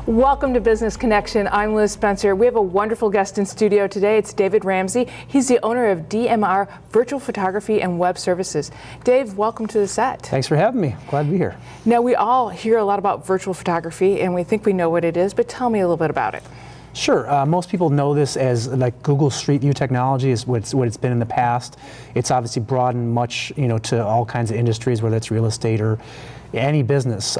Welcome to Business Connection. I'm Liz Spencer. We have a wonderful guest in studio today. It's David Ramsey. He's the owner of DMR Virtual Photography and Web Services. Dave, welcome to the set. Thanks for having me. Glad to be here. Now, we all hear a lot about virtual photography, and we think we know what it is, but tell me a little bit about it. Sure. Most people know this as like Google Street View technology is what it's been in the past. It's obviously broadened much, to all kinds of industries, whether it's real estate or any business.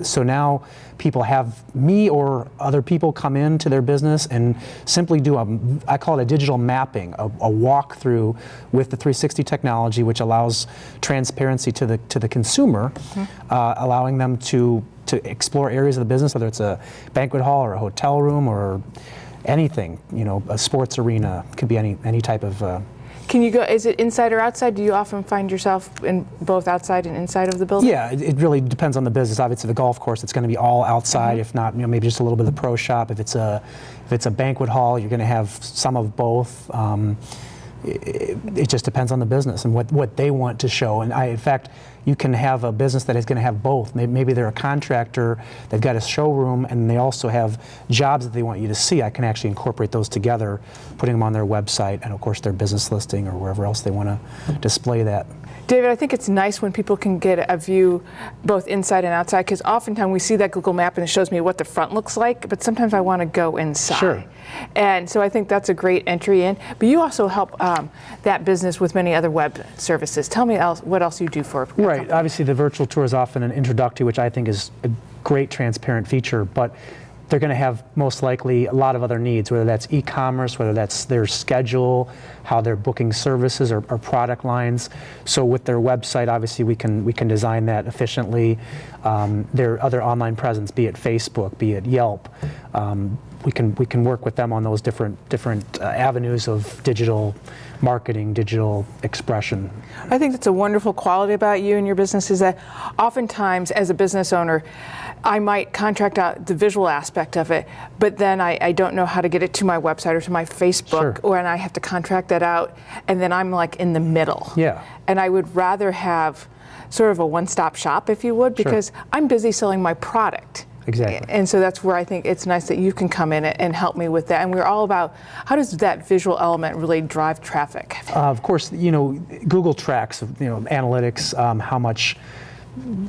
So now people have me or other people come into their business and simply do I call it a digital mapping, a walkthrough with the 360 technology, which allows transparency to the consumer, allowing them to explore areas of the business, whether it's a banquet hall or a hotel room or anything, a sports arena, could be any type of. Can you go, is it inside or outside? Do you often find yourself in both outside and inside of the building? Yeah, it really depends on the business. Obviously the golf course, it's going to be all outside, if not, maybe just a little bit of the pro shop. If it's a banquet hall, you're going to have some of both. It just depends on the business and what they want to show. And in fact, you can have a business that is going to have both. Maybe they're a contractor, they've got a showroom, and they also have jobs that they want you to see. I can actually incorporate those together, putting them on their website and of course their business listing or wherever else they want to display that. David, I think it's nice when people can get a view both inside and outside, because oftentimes we see that Google map and it shows me what the front looks like, but sometimes I want to go inside. Sure. And so I think that's a great entry in. But you also help that business with many other web services. Tell me what else you do for a Right. company. Obviously the virtual tour is often an introductory, which I think is a great transparent feature, but they're going to have most likely a lot of other needs, whether that's e-commerce, whether that's their schedule, how they're booking services or product lines. So with their website, obviously we can design that efficiently. Their other online presence, be it Facebook, be it Yelp, we can work with them on those different avenues of digital marketing, digital expression. I think that's a wonderful quality about you and your business, is that oftentimes as a business owner, I might contract out the visual aspect of it, but then I don't know how to get it to my website or to my Facebook, Sure. and I have to contract that out, and then I'm like in the middle. Yeah. And I would rather have sort of a one-stop shop, if you would, because I'm busy selling my product. Exactly. And so that's where I think it's nice that you can come in and help me with that. And we're all about, how does that visual element really drive traffic? Of course, Google tracks, analytics,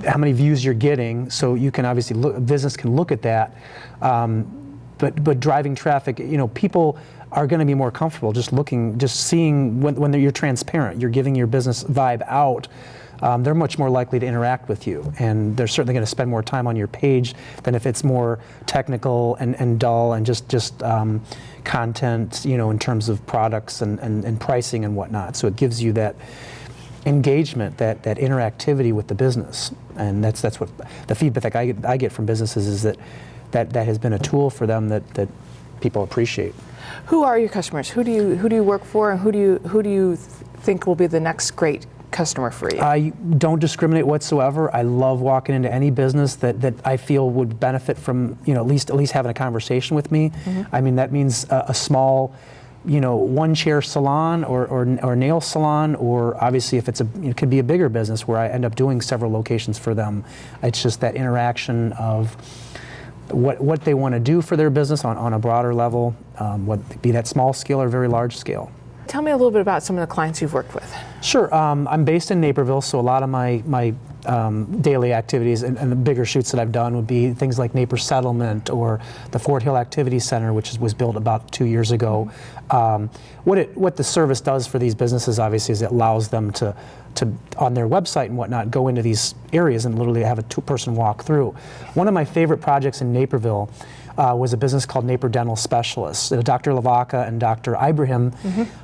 how many views you're getting, so you can obviously business can look at that. But driving traffic, people are going to be more comfortable just seeing when you're transparent, you're giving your business vibe out. They're much more likely to interact with you, and they're certainly going to spend more time on your page than if it's more technical and dull and just content, in terms of products and pricing and whatnot. So it gives you that engagement, that interactivity with the business, and that's what the feedback I get from businesses is that has been a tool for them that people appreciate. Who are your customers? Who do you work for, and who do you think will be the next great customer for you? I don't discriminate whatsoever. I love walking into any business that I feel would benefit from at least having a conversation with me. I mean, that means a small one chair salon or nail salon, or obviously if it could be a bigger business where I end up doing several locations for them. It's just that interaction of what they want to do for their business on a broader level, be that small scale or very large scale. Tell me a little bit about some of the clients you've worked with. Sure. I'm based in Naperville, so a lot of my daily activities and the bigger shoots that I've done would be things like Naper Settlement or the Fort Hill Activity Center, which was built about 2 years ago. What the service does for these businesses, obviously, is it allows them to on their website and whatnot, go into these areas and literally have a two-person walk through. One of my favorite projects in Naperville was a business called Naper Dental Specialists. Dr. Lavaka and Dr. Ibrahim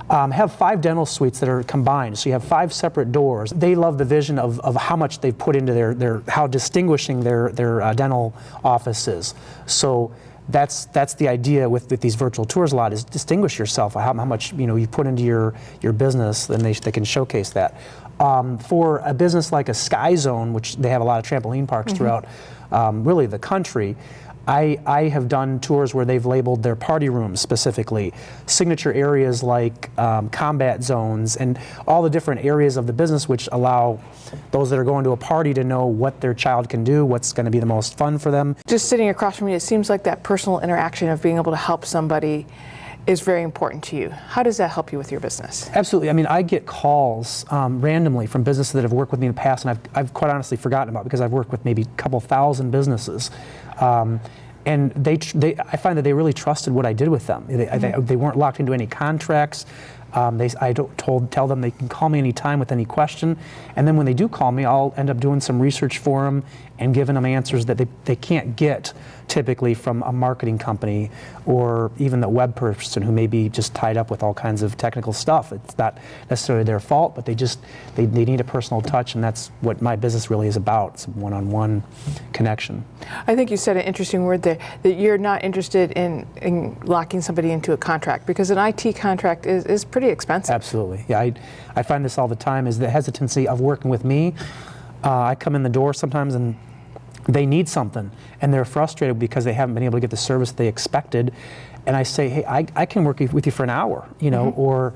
have 5 dental suites that are combined. So you have 5 separate doors. They love the vision of how much they've put into how distinguishing their dental office is. So that's the idea with these virtual tours a lot, is distinguish yourself, how much you put into your business, then they can showcase that. For a business like a Sky Zone, which they have a lot of trampoline parks throughout really the country, I have done tours where they've labeled their party rooms specifically, signature areas like combat zones, and all the different areas of the business which allow those that are going to a party to know what their child can do, what's going to be the most fun for them. Just sitting across from you, it seems like that personal interaction of being able to help somebody is very important to you. How does that help you with your business? Absolutely. I mean, I get calls randomly from businesses that have worked with me in the past, and I've quite honestly forgotten about, because I've worked with maybe a couple thousand businesses. And I find that they really trusted what I did with them. They weren't locked into any contracts. I tell them they can call me anytime with any question, and then when they do call me, I'll end up doing some research for them and giving them answers that they can't get typically from a marketing company or even the web person who may be just tied up with all kinds of technical stuff. It's not necessarily their fault, but they need a personal touch, and that's what my business really is about. It's a one-on-one connection. I think you said an interesting word there, that you're not interested in locking somebody into a contract, because an IT contract is pretty expensive. Absolutely. Yeah, I find this all the time, is the hesitancy of working with me. I come in the door sometimes and they need something, and they're frustrated because they haven't been able to get the service they expected. And I say, hey, I can work with you for an hour, or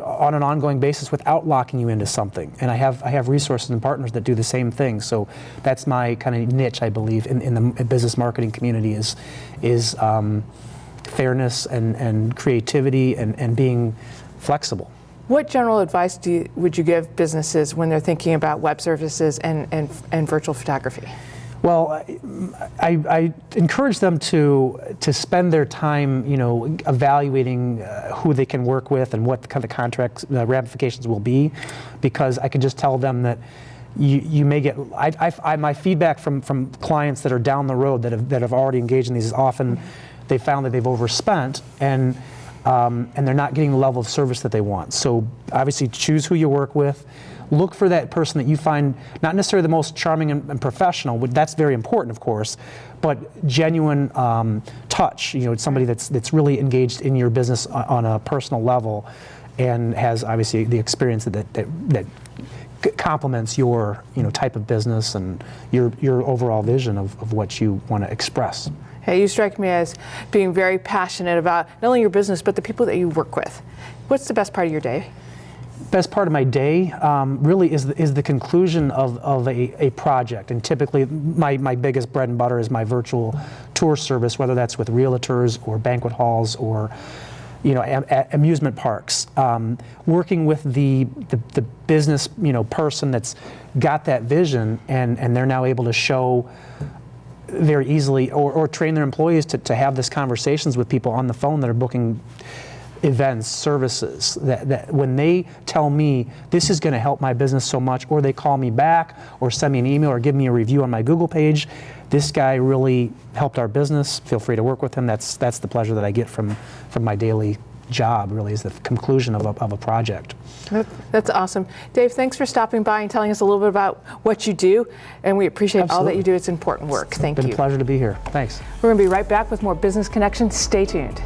on an ongoing basis without locking you into something. And I have resources and partners that do the same thing. So that's my kind of niche, I believe, in the business marketing community is fairness and creativity and being flexible. What general advice would you give businesses when they're thinking about web services and virtual photography? Well, I encourage them to spend their time, evaluating who they can work with and what kind of contract ramifications will be, because I can just tell them that you may get. My feedback from clients that are down the road that have already engaged in these is often they found that they've overspent and they're not getting the level of service that they want. So obviously choose who you work with. Look for that person that you find not necessarily the most charming and professional, that's very important, of course, but genuine touch, somebody that's really engaged in your business on a personal level and has obviously the experience that complements your type of business and your overall vision of what you want to express. Hey, you strike me as being very passionate about not only your business, but the people that you work with. What's the best part of your day? Best part of my day really is the conclusion of a project. And typically my biggest bread and butter is my virtual tour service, whether that's with realtors or banquet halls or amusement parks. Working with the business person that's got that vision and they're now able to show very easily or train their employees to have these conversations with people on the phone that are booking events, services, that when they tell me this is going to help my business so much, or they call me back or send me an email or give me a review on my Google page, this guy really helped our business, feel free to work with him. That's the pleasure that I get from my daily job, really, is the conclusion of a project. That's awesome. Dave, thanks for stopping by and telling us a little bit about what you do, and we appreciate all that you do. It's important work. Thank you. It's been a pleasure to be here. Thanks. We're going to be right back with more Business Connection. Stay tuned.